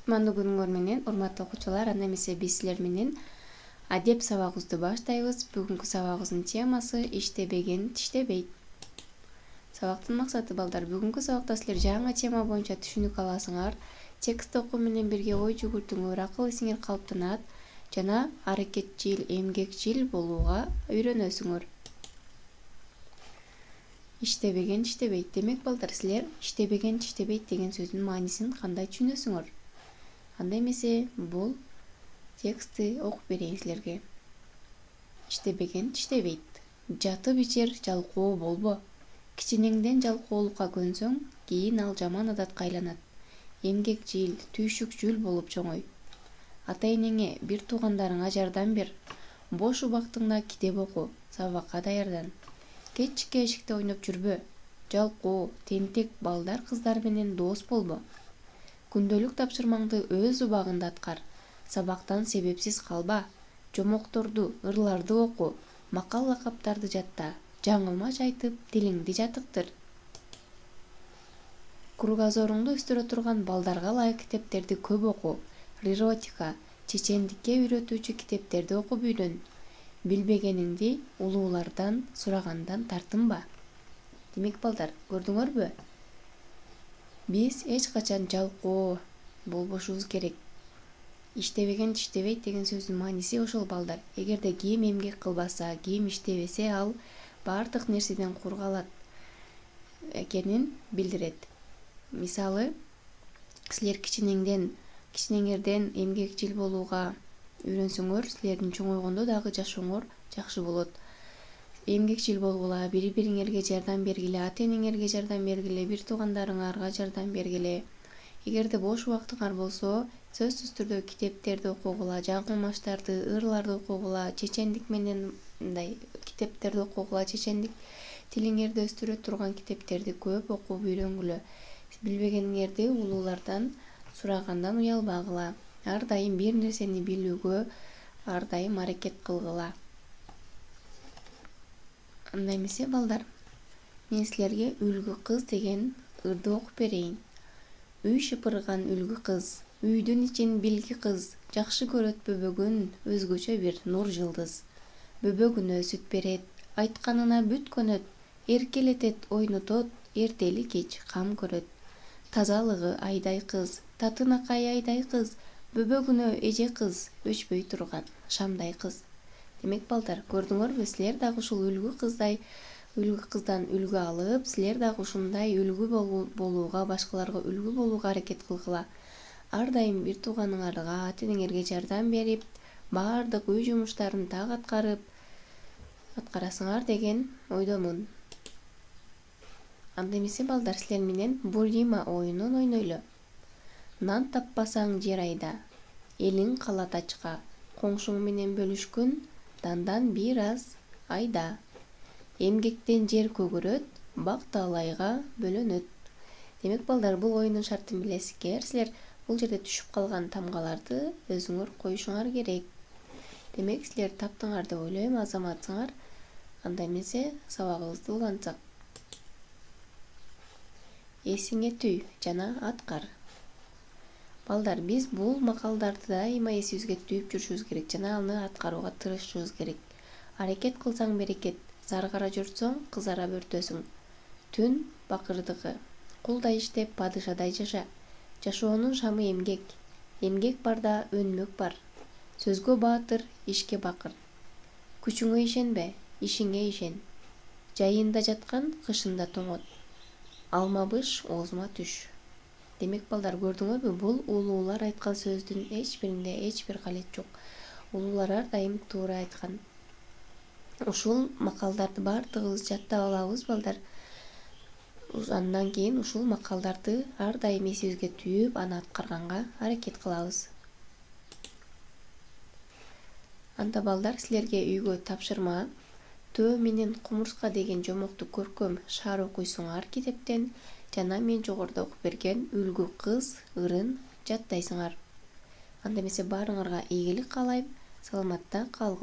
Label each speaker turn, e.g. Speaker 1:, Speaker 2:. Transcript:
Speaker 1: Кутмандуу күнүңөр менен, урматтуу окуучулар. Анда эмесе биз силер менен адеп сабагыбызды баштайбыз. Бүгүнкү сабагыбыздын темасы иштебеген тиштебейт. Сабактын максаты балдар, бүгүнкү сабакта силер жаңы тема боюнча түшүнүк аласыңар. Текст окуу менен бирге ой жүгүртүңөр, акыл эсиңер калыптанат жана аракетчил, эмгекчил болууга үйрөнөсүңөр. Иштебеген тиштебейт. Демек балдар, силер иштебеген тиштебейт деген сөздүн маанисин кандай түшүнөсүңөр? Анда эмесе бул текстти окуп берейин силерге. Иштебеген тиштебейт. Жатып ичер жалкоо болбо. Кичинеңден жалкоолукка көнсөң, кийин ал жаман адатка айланат. Эмгекчил, түйшүкчүл болуп чоңой. Ата-энеңе, бир туугандарыңа жардам бер. Бош убактыңда китеп оку, сабакка даярдан. Кечке эшикте ойноп жүрбө. Жалкоо, тентек балдар кыздар менен дос болбо. Күндөлүк тапшырмаңды өз убагында аткар. Сабактан себепсиз калба. Жомокторду, ырларды оку. Макал лакаптарды жатта. Жаңылмаш айтып, тилиңди жатыктыр. Кругозоруңду өстүрө турган балдарга ылайык китептерди көп оку. Реротика, чечендикке үйрөтүүчү китептерди окуп үйрөн. Билбегениңди улуулардан сурагандан тартынба. Демек балдар, көрдүңөрбү? Биз эч качан жалкоо болбошубуз керек. Иштебеген тиштебейт деген сөздүн мааниси ошол балдар. Эгерде ким эмгек кылбаса, ким иштебесе, ал баардык нерседен кургалат экенин билдирет. Мисалы, силер кичинеңерден эмгекчил болууга үйрөнсөңөр, силердин чоңойгондо дагы жашооңор жакшы болот. Эмгекчил болгула, бири-бириңерге жардам бергиле, ата-энеңерге жардам бергиле, бир туугандарыңарга жардам бергиле. Эгерде бош убактыңар болсо, сөзсүз түрдө китептерди окугула, жаңылмаштарды, ырларды окугула, чечендик менен мындай китептерди окугула, чечендик тилиңерди өстүрө турган китептерди көп окуп үйрөнгүлө. Билбегениңерди улуулардан сурагандан уялбагыла. Ар дайым бир нерсени билүүгө ар дайым аракет кылгыла. Анда эмесе балдар, мен силерге үлгү кыз деген ырды окуп берейин. Үй шыпырган үлгү кыз, үйдүн ичин билги кыз, жакшы көрөт бөбөгүн, өзгөчө бир нур жылдыз. Бөбөгүнө сүт берет, айтканына бүт көнөт, эркелетет, ойнотот, эртели кеч кам көрөт. Тазалыгы айдай кыз, татынакай айдай кыз, бөбөгүнө эже кыз, өчпөй турган шамдай кыз. Демек балдар, көрдүңөрбү, силер дагы ушул үлгү кыздан үлгү алып, силер дагы ушундай үлгү болууга, башкаларга үлгү болууга аракет кылгыла. Ар дайым бир тууганыңарга, ата-энеңерге жардам берип, баардык үй жумуштарын так аткарасыңар деген ойдомун. Анда эмесе балдар, силер менен Бурима оюнун ойнойлу. Нан таппасаң жер айда, элиң калат ачка, коңшуң менен бөлүшкүн, дандан бир аз айда. Эмгектен жер көгөрөт, бак таалайга бөлөнөт. Демек балдар, бул оюндун шартын билесиздер. Силер бул жерде түшүп калган тамгаларды өзүңөр коюшуңар керек. Демек силер таптыңар деп ойлойм, азаматсыңар. Анда эмесе сабагыбызды улантсак. Эсиңе түй жана аткар. Балдар, биз бул макалдарды дайыма эсибизге түйүп жүрүшүбүз керек жана аны аткарууга тырышышыбыз керек. Аракет кылсаң берекет, заргара жүрсөң кызара бөртөсүң. Түн бакырдыгы, кулдай иштеп падышадай жаша. Жашоонун шамы эмгек. Эмгек барда өнмөк бар. Сөзгө баатыр, ишке бакыр. Күчүңө ишенбе, ишиңе ишен. Жайында жаткан кышында тоңот. Алмабыш оозума түш. Демек балдар, көрдүңөрбү, бул улуулар айткан сөздүн эч биринде эч бир калет жок. Улуулар ар дайым туура айткан. Ушул макалдарды баардыгыбыз жаттап алабыз балдар. Андан кийин ушул макалдарды ар дайым эсибизге түйүп, аны аткарганга аракет кылабыз. Анда балдар, силерге үйгө тапшырма. Төө менен кумурска деген жомокту көркөм шаар окуйсуңар китептен, жана мен жогоруда окуп берген үлгү кыз ырын жаттайсыңар. Анда эмесе баарыңарга ийгилик каалайм. Саламатта калгыла.